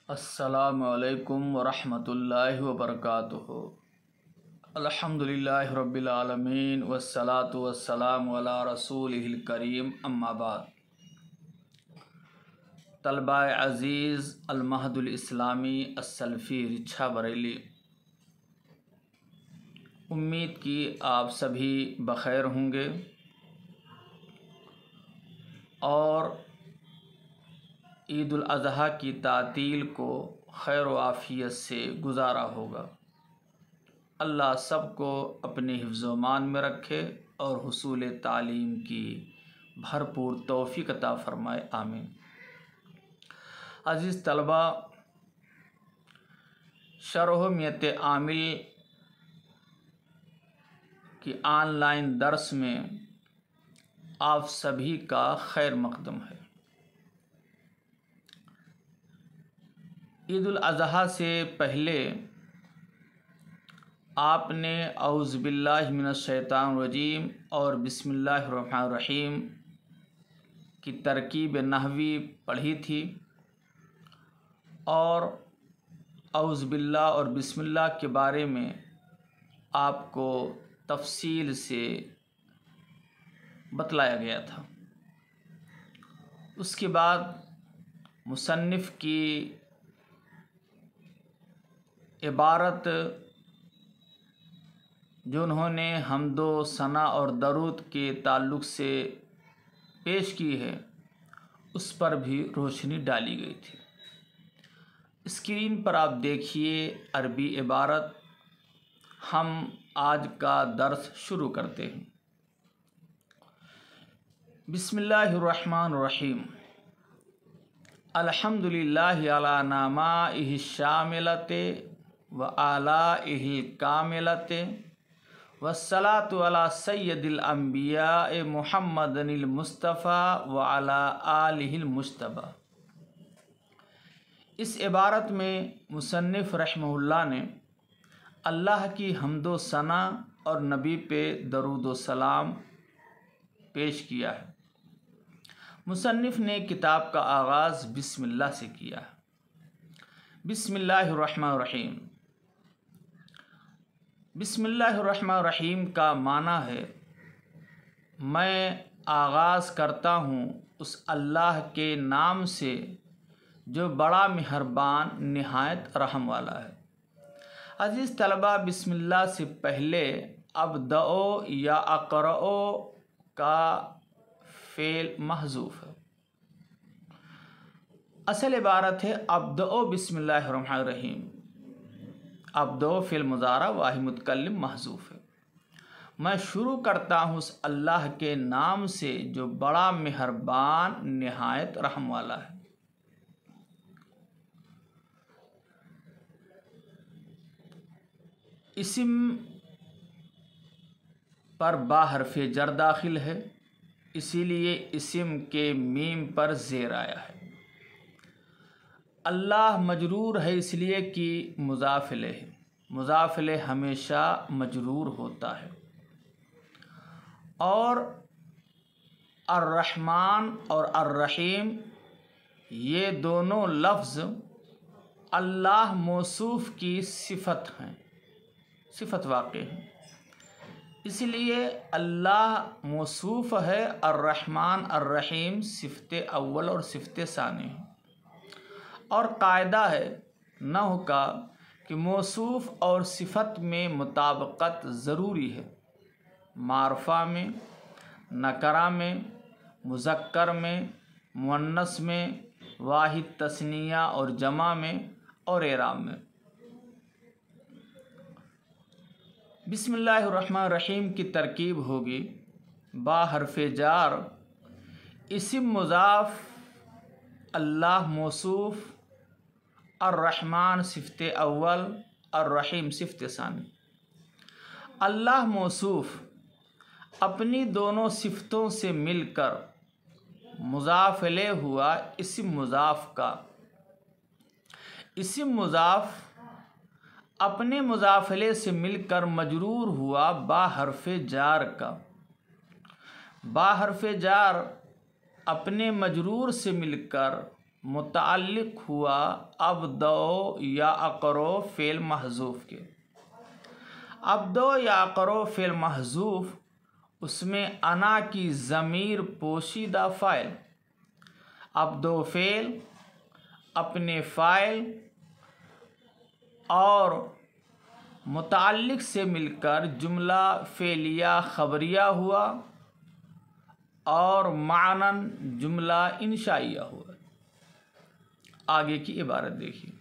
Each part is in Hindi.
अस्सलामु अलैकुम वरहमतुल्लाहि वबरकातुहू। अल्हम्दुलिल्लाहि रब्बिल आलमीन वस्सलातु वस्सलामु अला रसूलिहिल करीम, अम्मा बाद। तलबाए अज़ीज़ अल-महदुल इस्लामी अस-सलफ़ी रिछा बरेली, उम्मीद की आप सभी बख़ैर होंगे और ईद उल अज़हा की तातील को खैर व आफ़ियत से गुजारा होगा। अल्लाह सबको अपने हिफ्ज़-ओ-मान में रखे और हुसूल तालीम की भरपूर तौफ़ीक़ अता फ़रमाए, आमीन। अज़ीज़ तलबा, शरह मियत आमिल की ऑनलाइन दर्स में आप सभी का खैर मक़दम है। ईद उल अज़हा से पहले आपने औज़ु बिल्लाहि मिनश शैतानिर रजीम और बिस्मिल्लाहिर रहमानिर रहीम की तरकीब नहवी पढ़ी थी और औज़ु बिल्लाह और बिस्मिल्लाह के बारे में आपको तफ़सील से बतलाया गया था। उसके बाद मुसन्निफ़ की इबारत जो उन्होंने हम्दो सना और दरूद के ताल्लुक़ से पेश की है, उस पर भी रोशनी डाली गई थी। स्क्रीन पर आप देखिए अरबी इबारत। हम आज का दर्स शुरू करते हैं। बिस्मिल्लाहिर्रहमानिर्रहीम। अल्हम्दुलिल्लाहि अला नामाइहि शामिलते व आलाइहि कामिलते वस्सलातु अला सय्यदिल अंबिया मुहम्मदिल मुस्तफ़ा व अला आलिहिल मुज्तबा। इस इबारत में मुसन्निफ़ रहमहुल्लाह ने अल्लाह की हम्दो सना और नबी पे दरूद व सलाम पेश किया है। मुसन्निफ़ ने किताब का आगाज़ बिस्मिल्लाह से किया है। बिस्मिल्लाहिर्रहमानिर्रहीम। बिस्मिल्लाहिर्रहमानिर्रहीम का माना है मैं आगाज़ करता हूँ उस अल्लाह के नाम से जो बड़ा मेहरबान निहायत रहम वाला है। अज़ीज़ तलबा, बिस्मिल्लाह से पहले अब्दओ या अक़रओ का फ़ेल महज़ूफ़ है। असल इबारत है अब्दओ बिस्मिल्लाहिर्रहमानिर्रहीम। अब्दओ फ़िल मुज़ारा वाहिद मुतकल्लिम महज़ूफ़ है। मैं शुरू करता हूँ उस अल्लाह के नाम से जो बड़ा मेहरबान निहायत रहम वाला है। इस्म पर बा हर्फ़े जर दाखिल है, इसीलिए इस्म के मीम पर ज़ेर आया है। अल्लाह मजरूर है इसलिए कि मुज़ाफ़ इलैह है। मुज़ाफ़ इलैह हमेशा मजरूर होता है। और अर्रहमान और अर्रहीम ये दोनों लफ्ज़ अल्लाह मौसूफ़ की सिफ़त हैं, सिफ़त वाक़ई हैं। इसलिए अल्लाह मौसूफ़ है, अर्रहमान अर्रहीम सिफ़त अव्वल और सिफ़त सानी है। और कायदा है नहव का कि मौसूफ़ और सिफ़त में मुताबकत ज़रूरी है। मारफ़ा में, नकरा में, मुज़क्कर में, मुअन्नस में, वाहिद तस्निया और जमा में और एराब में। बिस्मिल्लाहिर्रहमानिर्रहीम की तरकीब होगी बा हर्फ़े जार, इस्म मुज़ाफ़, अल्लाह मौसूफ़, अर्रहमान सिफ़त अव्वल, अर्रहीम सिफ़त सानी। अल्लाह मौसूफ़ अपनी दोनों सिफ़तों से मिलकर मुज़ाफ़ इलैह हुआ। इस्म मुज़ाफ़ का इस्म मुज़ाफ़ अपने मुज़ाफ़ इलैह से मिलकर मजरूर हुआ बा हर्फ़े जार का। बा हर्फ़े जार अपने मजरूर से मिलकर मुताल्लिक हुआ अब्दो या अकरो फ़ेल महज़ूफ़ के। अब्दो या अकरो फ़ेल महज़ूफ़, उसमें अना की ज़मीर पोशीदा फ़ाइल, अब्दो फ़ेल अपने फ़ाइल और मुताल्लिक से मिलकर जुमला फ़ेलिया ख़बरिया हुआ और मानन जुमला इंशाइया हुआ। आगे की इबारत देखिए,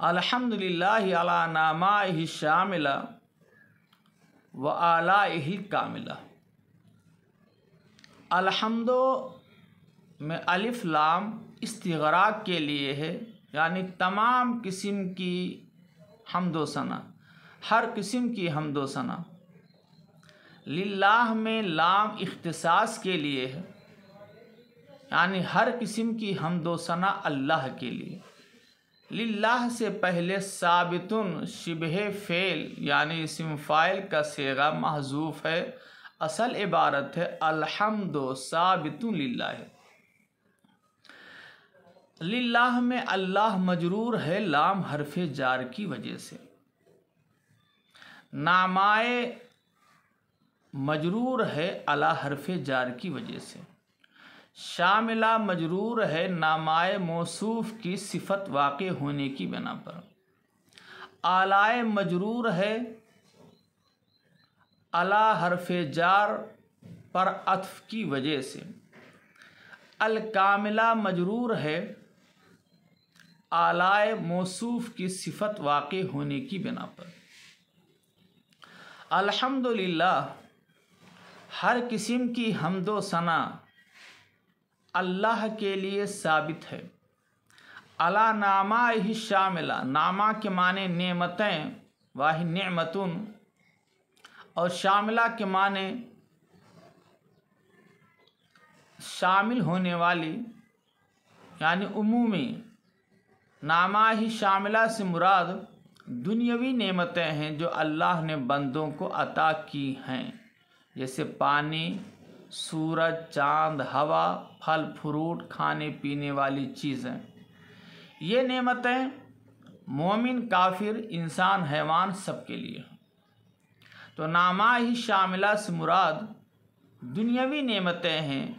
अल्हम्दुलिल्लाहि अला नामाइहि शामिला व आलाइहि कामिला। अल्हम्दो में अलिफ लाम इस्तिग़राक़ के लिए है, यानी तमाम किस्म की हम्दो सना, हर किस्म की हम्दो सना। लिल्लाह में लाम इख्तिसास के लिए है, यानी हर किस्म की हम्दो सना अल्लाह के लिए। लिल्लाह से पहले साबितुन शिबहे फ़ेल यानी इस्म फ़ाइल का सेगा महज़ूफ़ है। असल इबारत है अल्हम्दु साबितुन लिल्लाह। लिल्लाह में अल्लाह मजरूर है लाम हरफ़े जार की वजह से। नामाए मजरूर है अला हरफ़े जार की वजह से। शामिला मजरूर है नामाए मौसूफ़ की सिफ़त वाक़े होने की बिना पर। आलाए मजरूर है अला हरफ़े जार पर अत्फ़ की वजह से। अल कामिला मजरूर है आलाए मौसूफ़ की सिफ़त वाक़े होने की बिना पर। अल्हम्दुलिल्लाह, हर किस्म की हम्दो सना अल्लाह के लिए साबित है। अला नामाइहि शामिला, नामा के माने नेमतें, वाहि नेमतुन, और शामिला के माने शामिल होने वाली यानी उमूमी। नामा ही शामिला से मुराद दुनियावी नेमतें हैं जो अल्लाह ने बंदों को अता की हैं, जैसे पानी, सूरज, चाँद, हवा, फल फ्रूट, खाने पीने वाली चीज़ें। ये नेमतें मोमिन, काफिर, इंसान, हैवान सबके लिए हैं। तो नामा ही शामिला से मुराद दुनियावी नेमतें हैं,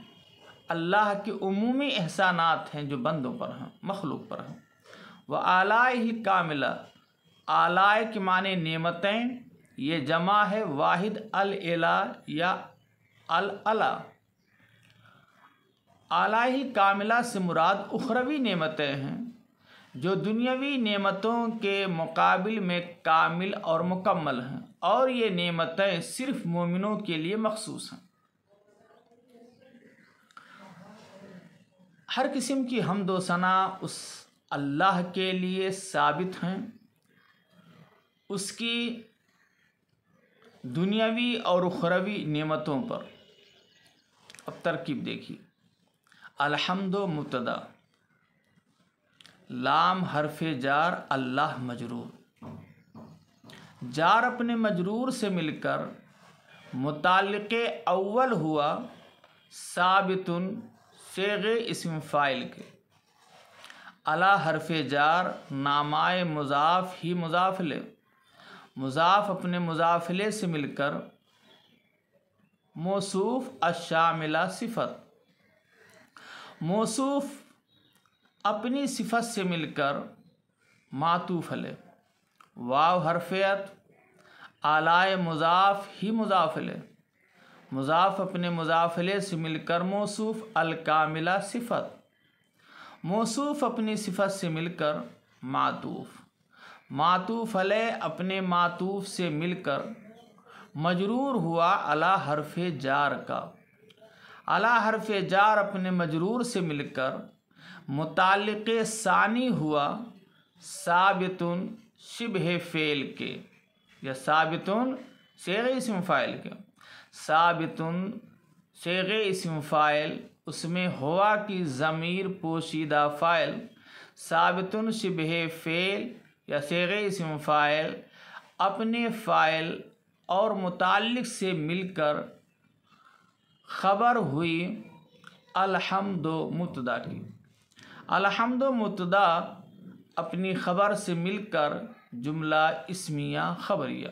अल्लाह के उमूमी एहसानात हैं जो बंदों पर हैं, मखलूक पर हैं। व आलाए ही कामिला, आलाए के माने नेमतें, ये जमा है वाहिद अल एला या अल अला। आलाए ही कामिला से मुराद उखरवी नेमतें हैं जो दुनियावी नेमतों के मुकाबिल में कामिल और मुकम्मल हैं, और ये नेमतें सिर्फ मोमिनों के लिए मखसूस हैं। हर किस्म की हम्दो सना उस अल्लाह के लिए साबित हैं। उसकी दुनियावी और उखरवी नेमतों पर। अब तरकीब देखिए, अल्हम्दु मुब्तदा, लाम हरफ़े जार, अल्लाह मजरूर। जार अपने मजरूर से मिलकर मुताल्लिक़े अव्वल हुआ साबितुन सेग़े इस्म फ़ाइल के। अला हरफ़े जार नामाए मुज़ाफ़ ही मुज़ाफ़ले, मुज़ाफ़ अपने मुज़ाफ़ले से मिलकर मौसूफ़ अशामिला सिफ़त, मौसूफ़ अपनी सिफ़त से मिलकर मातूफ़ ले। वाव हरफ़ियत आलाए मुज़ाफ़ ही मुज़ाफ़ले, मुज़ाफ़ अपने मुज़ाफ़ले से मिलकर मौसूफ़ अल कामिला सिफ़त, मौसूफ़ अपनी सिफ़त से मिलकर मातूफ़, मातूफ़ अलैह अपने मातूफ़ से मिलकर मजरूर हुआ अला हरफ़े जार का। अला हरफ़े जार अपने मजरूर से मिलकर मुताल्लिक़े सानी हुआ साबितुन शिबहे फ़ेल के, या साबितुन सेग़े इस्म फ़ाइल के। साबितुन सेग़े इस्म फ़ाइल, उसमें हुआ की ज़मीर पोशीदा फ़ाइल। साबितुन शिबहे फ़ेल या सेग़े इस्म फ़ाइल अपने फ़ाइल और मुताल्लिक़ से मिलकर ख़बर हुई अल्हम्दु मुब्तदा की। अलहम्दु मुब्तदा अपनी ख़बर से मिलकर जुमला इस्मिया खबरिया।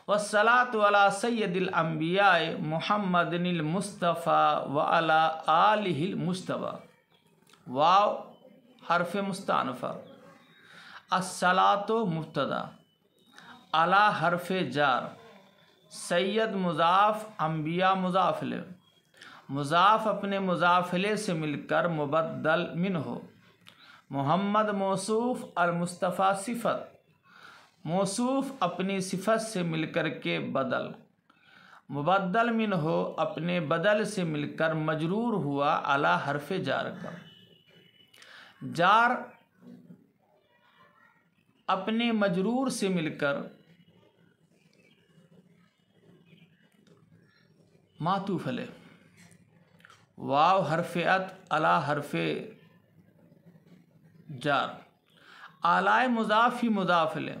वस्सलातु अला सय्यदिल अंबिया मुहम्मदिनिल मुस्तफ़ा व अला आलिहिल मुज्तबा। वाव हर्फ मुस्तानफ़ा, अस्सलातु मुब्तदा, अला हर्फ जार, सैयद मुज़ाफ़, अंबिया मुज़ाफ़िले, मुज़ाफ़ अपने मुज़ाफ़िले से मिलकर मुबद्दल मिन्हो, मुहम्मद मौसूफ़, अल मुस्तफ़ा सिफ़त, मौसूफ़ अपनी सिफ़त से मिलकर के बदल, मुबद्दल मिन्हो अपने बदल से मिलकर मजरूर हुआ अला हर्फ जार का। जार अपने मजरूर से मिलकर मातूफ़ ले। वाव हर्फ अत अला हर्फ जार, आलाए मुज़ाफ़ ही मुज़ाफ़िले,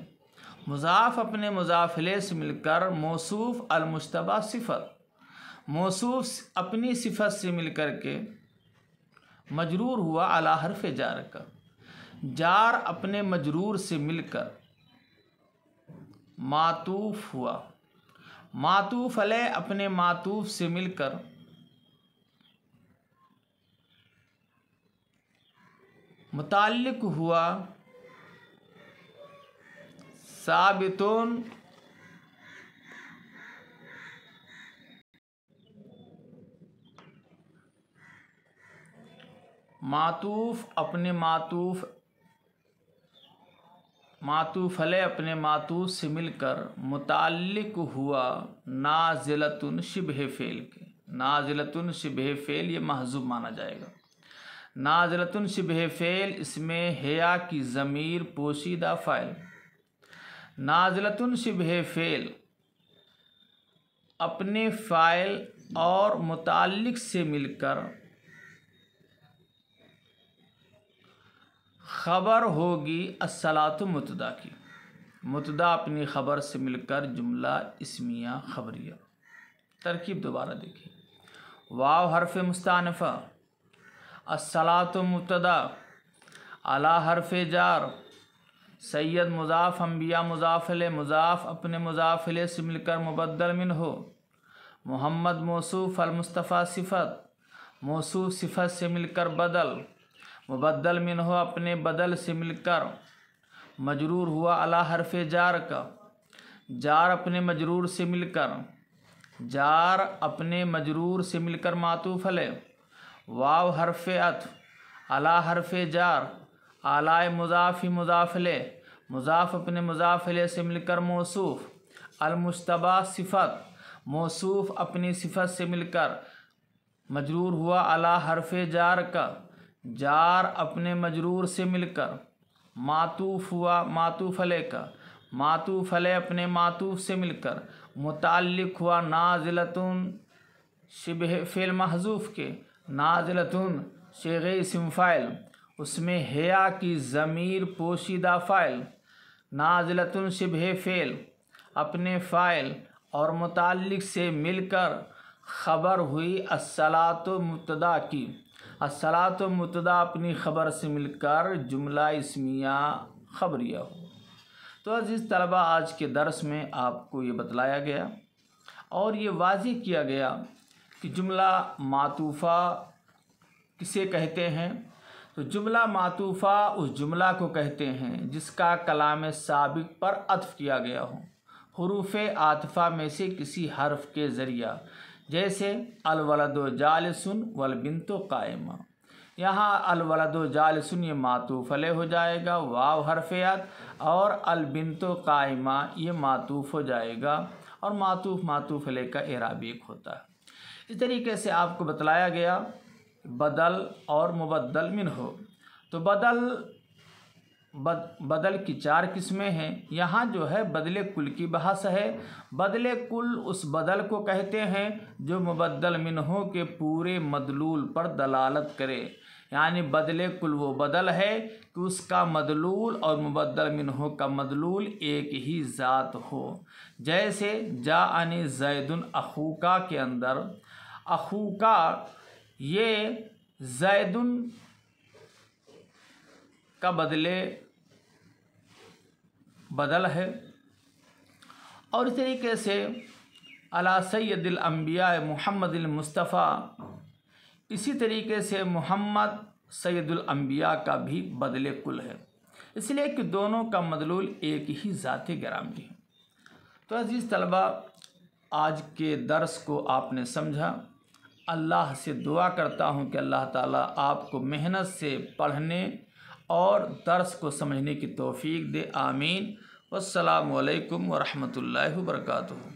मुज़ाफ़ अपने मुज़ाफ़िले से मिलकर मौसूफ़, अल मुज्तबा सिफ़त, मौसूफ़ अपनी सिफ़त से मिलकर के मजरूर हुआ अला हर्फ जार का। जार अपने मजरूर से मिलकर मातूफ़ हुआ, मातूफ़ अलैह अपने मातूफ़ से मिलकर मुताल्लिक़ हुआ साबितुन, मातूफ़ अपने मातूफ़ अलैह अपने मातूफ़ से मिलकर मुताल्लिक़ हुआ नाज़िलतुन शिबह फ़ेल के। नाज़िलतुन शिबह फ़ेल ये महज़ूब माना जाएगा। नाज़िलतुन शिबह फ़ेल इसमें हेया की ज़मीर पोशीदा फ़ाइल। नाज़िलतुन शिबह फ़ेल अपने फ़ाइल और मुताल्लिक़ से मिलकर ख़बर होगी अस्सलातु मुब्तदा की। मुब्तदा अपनी ख़बर से मिलकर जुमला इस्मिया खबरिया। तरकीब दोबारा देखिए। वाव हर्फ मुस्तानफ़ा, अस्सलातु मुब्तदा, अला हर्फ जार, सैयद मुज़ाफ़, अंबिया मुज़ाफ़िले, मुज़ाफ़ अपने मुज़ाफ़िले से मिलकर मुबद्दल मिन्हो, मुहम्मद मौसूफ़, अल मुस्तफ़ा सिफ़त, मौसूफ़ सिफ़त से मिलकर बदल, मुबद्दल मिन्हो अपने बदल से मिलकर मजरूर हुआ अला हर्फ जार का। जार अपने मजरूर से मिलकर, जार अपने मजरूर से मिलकर मातूफ़ अलैह। वाव हर्फ अत अला हर्फ जार, आलाए मुज़ाफ़ी मुज़ाफ़िले, मुज़ाफ़ अपने मुज़ाफ़िले से मिलकर मौसूफ़, अल मुज्तबा सिफ़त, मौसूफ़ अपनी सिफ़त से मिलकर मजरूर हुआ अला हर्फ जार का। जार अपने मजरूर से मिलकर मातूफ़ हुआ मातूफ़ अलैह का। मातूफ़ अलैह अपने मातूफ़ से मिलकर मुताल्लिक़ हुआ नाज़िलतुन शिबह फ़ेल महज़ूफ़ के। नाज़िलतुन शेग़े इस्म फ़ाइल, उसमें हेया की ज़मीर पोशीदा फ़ाइल। नाज़िलतुन शिबह फ़ेल अपने फ़ाइल और मुताल्लिक़ से मिलकर ख़बर हुई अस्सलातु मुब्तदा की। अस्सलातु मुब्तदा अपनी ख़बर से मिलकर जुमला इस्मिया खबरिया हो। तो अज़ीज़ तलबा, आज के दर्स में आपको ये बतलाया गया और ये वाज़ेह किया गया कि जुमला मातूफ़ा किसे कहते हैं। तो जुमला मातूफ़ा उस जुमला को कहते हैं जिसका कलाम साबिक़ पर अत्फ़ किया गया हो हुरूफ़ आतिफ़ा में से किसी हर्फ के ज़रिया, जैसे अल वलदु जालिसुन वल बिन्तु क़ाइमा। यहाँ अल वलदु जालिसुन ये मातूफ़ अलैह हो जाएगा, वाव हर्फ अत, और अल बिन्तु क़ाइमा ये मातूफ़ हो जाएगा और मातूफ़ अलैह का इराब एक होता है। इस तरीके से आपको बतलाया गया बदल और मुबद्दल मिन्हो। तो बदल की 4 किस्में हैं। यहाँ जो है बदले कुल की बहस है। बदले कुल उस बदल को कहते हैं जो मुबद्दल मिन्हो के पूरे मदलूल पर दलालत करे। यानी बदले कुल वो बदल है कि उसका मदलूल और मुबद्दल मिन्हो का मदलूल एक ही ज़ात हो। जैसे जाअनी ज़ैदुन अखूका के अंदर अखूका ये ज़ैदुन का बदले बदल है। और इस तरीके से अला सय्यदिल अंबिया मुहम्मदिल मुस्तफ़ा, इसी तरीके से मोहम्मद सैयदुल अंबिया का भी बदले कुल है, इसलिए कि दोनों का मदलूल एक ही ज़ात गिरामी है। तो अज़ीज़ तलबा, आज के दर्स को आपने समझा। अल्लाह से दुआ करता हूँ कि अल्लाह ताला आपको मेहनत से पढ़ने और दर्स को समझने की तौफ़ीक दे। आमीन। वस्सलामु अलैकुम वरहमतुल्लाहि वबरकातुहू।